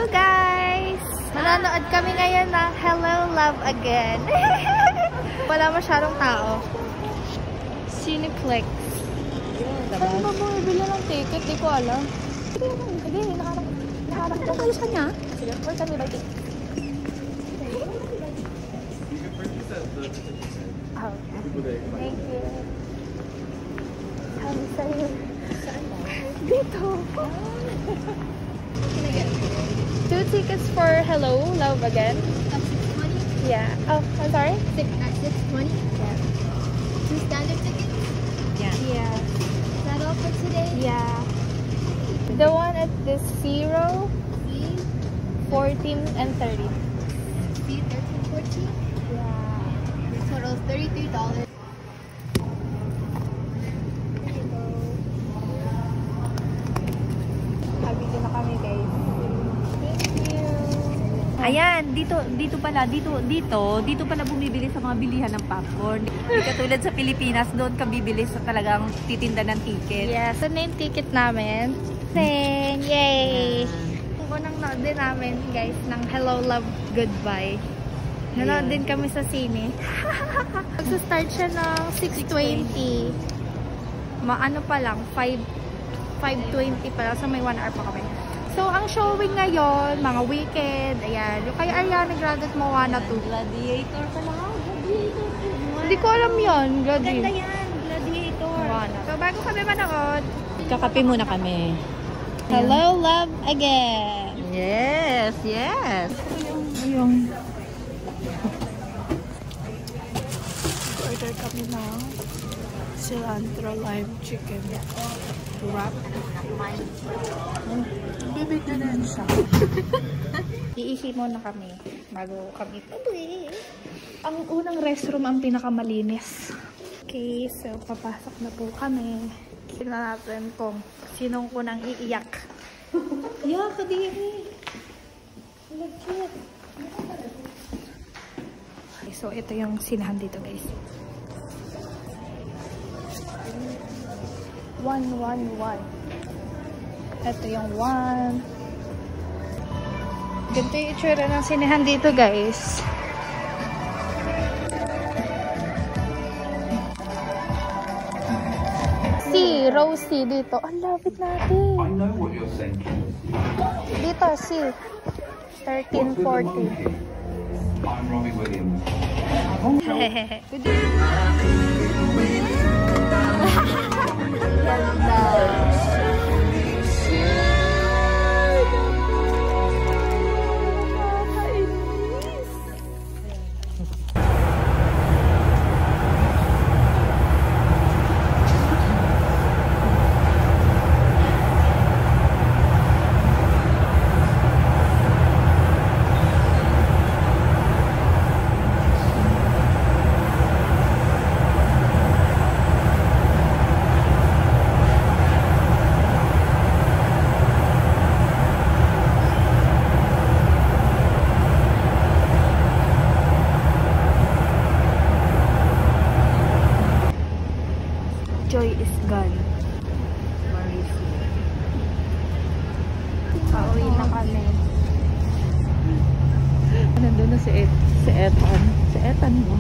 Hello guys! Manonood kami ngayon ng Hello Love Again. Wala masyadong tao. Cineplex. Saan ba bumibili ng ticket? Di ko alam. Hindi, nakaharap lang kayo sa kanya. Or kami ba ticket? Okay. Thank you. Sabi sa'yo. Dito. Two tickets for Hello Love Again. At 6:20? Yeah. Oh, I'm sorry? At 6:20? Yeah. Two standard tickets? Yeah. Is that all for today? Yeah. The one at the 0, C? 14, and 30. C, 13, 14? Yeah. Your total is $33. Habili na kami, guys. Thank you. Ayan, dito pala bumibili sa mga bilihan ng popcorn. Hindi katulad sa Pilipinas, doon ka bibili sa talagang titinda ng ticket. Yeah, so na yung ticket namin. Thank, yay! Kung unang nood din namin, guys, ng Hello Love Goodbye. Nanood din kami sa sine. Magsa-start siya ng 6:20. Ano pa lang, 5:20 pa lang. So may 1 hour pa kami. So ang showing ngayon, mga weekend, ayan. Yung kay Ariana Grande at Moana 2. Gladiator pala. Gladiator. Hindi ko alam yun. Ganda yan. Gladiator. Moana. So bago kami manood, Kakape muna kami. Hello Love Again. Yes, yes. Ayun. Order kami ng cilantro lime chicken wrap. Bibig na din siya. Iihi muna kami bago kami tuloy. Ang unang restroom ang pinakamalinis. Okay, so papasok na po kami. Tignan natin kung sinong unang iiyak. Yeah, kadiri. Legit. Okay, so ito yung sinahan dito, guys. 111. Ito yung 1. Ganito yung itsura ng sinahan dito, guys. C, row C dito. Ang lapit natin. I know what you're thinking. Dito, C. 1340. I'm Robbie Williams. Joy is gone. Pauwi na kami. Nandun na si Ethan. Si Ethan mo.